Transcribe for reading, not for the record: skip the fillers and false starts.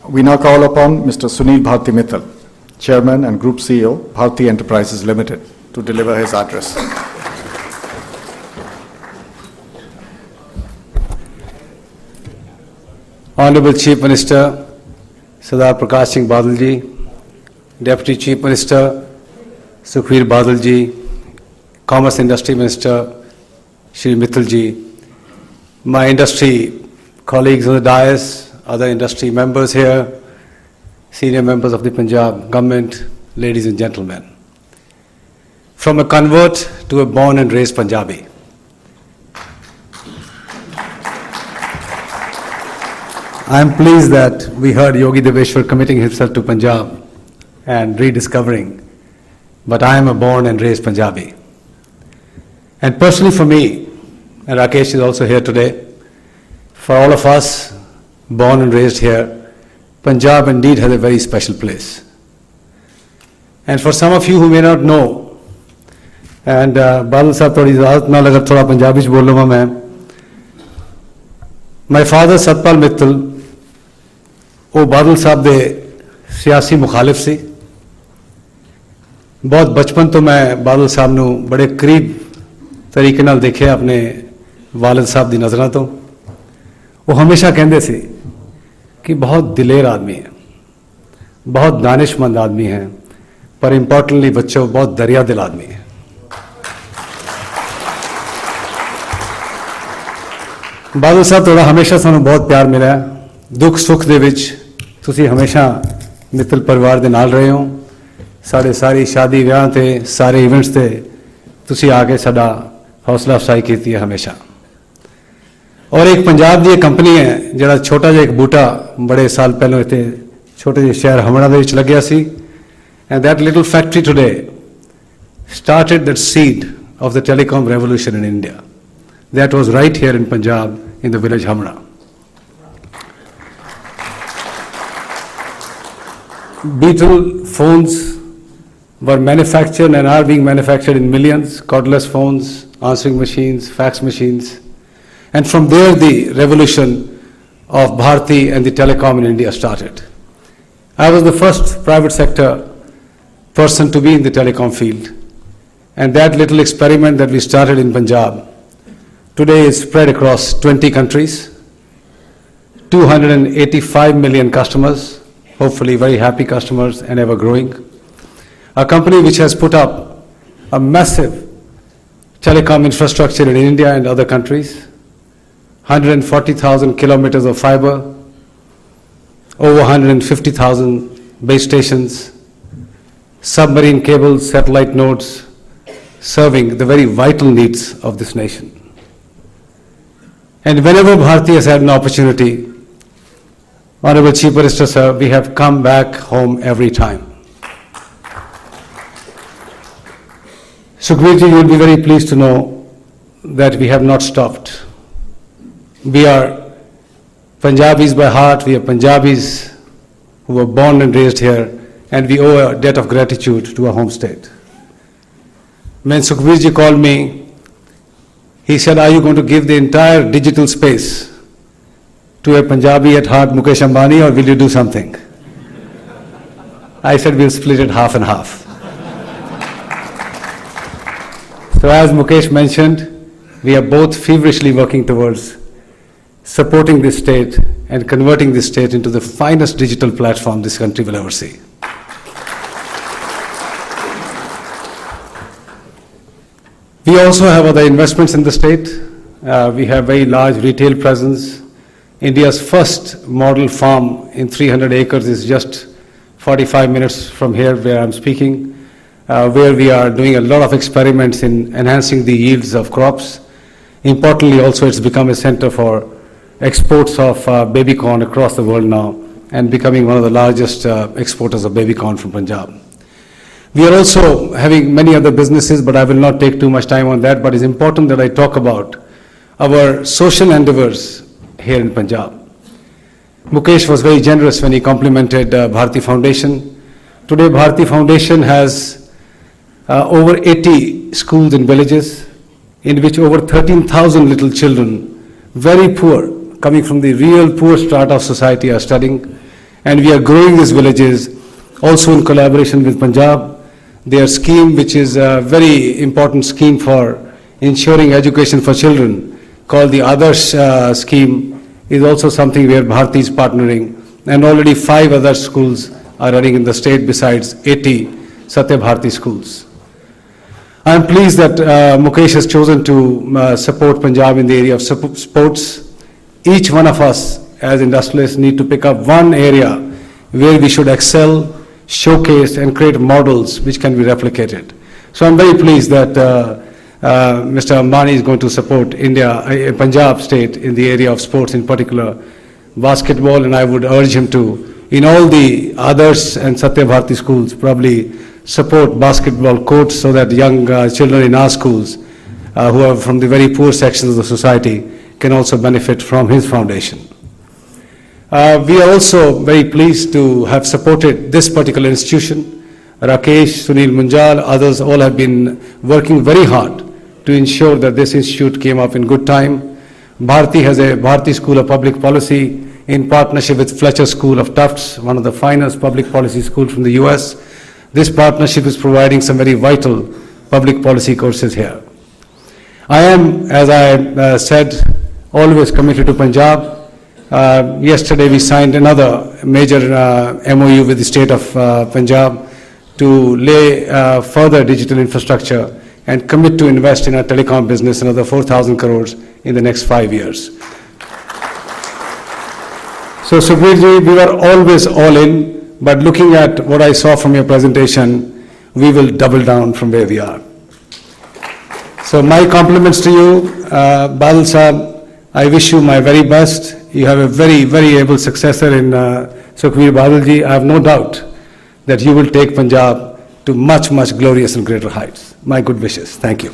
We now call upon Mr. Sunil Bharti Mittal, Chairman and Group CEO, Bharti Enterprises Limited, to deliver his address. Honorable Chief Minister Sardar Prakash Singh Badal ji, Deputy Chief Minister Sukhbir Badal ji, Commerce Industry Minister Shri Mittal ji, my industry colleagues on the dais, other industry members here, senior members of the Punjab government, ladies and gentlemen. From a convert to a born and raised Punjabi. I am pleased that we heard Yogi Deveshwar committing himself to Punjab and rediscovering, but I am a born and raised Punjabi. And personally for me, and Rakesh is also here today, for all of us born and raised here, Punjab indeed has a very special place. And for some of you who may not know, and Badal sahab thodi ijazat na lagar thoda Punjabi ch bolunga main. My father Satpal Mittal, वो बादल साहब दे सियासी मुखालिफ सी। बहुत बचपन तो मैं बादल साहब नू बड़े करीब तरीके नाल देखे अपने वालिद साहब दी नज़रां तो। वो हमेशा कहंदे सी कि बहुत दिलेर आदमी है, बहुत दानिशमंद आदमी है, पर इंपॉर्टेंटली बच्चों बहुत दरिया दिल आदमी है। बादल साहब थोड़ा हमेशा सानू बहुत प्यार मिला है। दुख सुख दे विच तुसी हमेशा मित्तल परिवार दे नाल रहे हो। साढ़े सारी शादी विआह ते सारे इवेंट्स ते तुसी आके साडा हौसला अफजाई कीती है हमेशा। और एक पंजाब दी कंपनी है जिहड़ा छोटा जिहा एक बूटा बड़े साल पहलों इत्थे छोटे जिहे शहर हमड़ा दे विच लग्या सी। And that little factory today started that seed of the telecom revolution in India. That was right here in Punjab in the village Hamra. Beetle phones were manufactured and are being manufactured in millions, cordless phones, answering machines, fax machines. And from there the revolution of Bharti and the telecom in India started. I was the first private sector person to be in the telecom field. And that little experiment that we started in Punjab today is spread across 20 countries, 285 million customers, hopefully very happy customers and ever growing. A company which has put up a massive telecom infrastructure in India and other countries, 140,000 kilometers of fiber, over 150,000 base stations, submarine cables, satellite nodes, serving the very vital needs of this nation. And whenever Bharti has had an opportunity, Honorable Chief Minister, sir, we have come back home every time. Sukhbir ji, you will be very pleased to know that we have not stopped. We are Punjabis by heart, we are Punjabis who were born and raised here, and we owe a debt of gratitude to our home state. When Sukhbir ji called me, he said, are you going to give the entire digital space to a Punjabi at heart, Mukesh Ambani, or will you do something? I said, we'll split it half and half. So as Mukesh mentioned, we are both feverishly working towards supporting this state and converting this state into the finest digital platform this country will ever see. We also have other investments in the state. We have very large retail presence. India's first model farm in 300 acres is just 45 minutes from here where I'm speaking, where we are doing a lot of experiments in enhancing the yields of crops. Importantly, also it's become a center for exports of baby corn across the world now and becoming one of the largest exporters of baby corn from Punjab. We are also having many other businesses, but I will not take too much time on that, but it's important that I talk about our social endeavors here in Punjab. Mukesh was very generous when he complimented Bharti Foundation. Today Bharti Foundation has over 80 schools in villages in which over 13,000 little children, very poor, coming from the real poor strata of society are studying. And we are growing these villages also in collaboration with Punjab. Their scheme, which is a very important scheme for ensuring education for children, called the Adarsh scheme, is also something where Bharti is partnering. And already 5 other schools are running in the state besides 80 Satya Bharti schools. I am pleased that Mukesh has chosen to support Punjab in the area of sports. Each one of us as industrialists need to pick up one area where we should excel, showcase and create models which can be replicated. So I'm very pleased that Mr. Ambani is going to support Punjab state in the area of sports, in particular basketball, and I would urge him to, in all the others and Satya Bharti schools, probably support basketball courts so that young children in our schools who are from the very poor sections of the society can also benefit from his foundation. We are also very pleased to have supported this particular institution. Rakesh, Sunil Munjal, others all have been working very hard to ensure that this institute came up in good time. Bharti has a Bharti School of Public Policy in partnership with Fletcher School of Tufts, one of the finest public policy schools from the US. This partnership is providing some very vital public policy courses here. I am, as I said, always committed to Punjab. Yesterday we signed another major MOU with the state of Punjab to lay further digital infrastructure and commit to invest in our telecom business another 4,000 crores in the next 5 years. So Sukhbir ji, we were always all in, but looking at what I saw from your presentation, we will double down from where we are. So my compliments to you, Badal Sahab. I wish you my very best. You have a very, very able successor in Sukhbir Badal ji. I have no doubt that you will take Punjab to much, much glorious and greater heights. My good wishes. Thank you.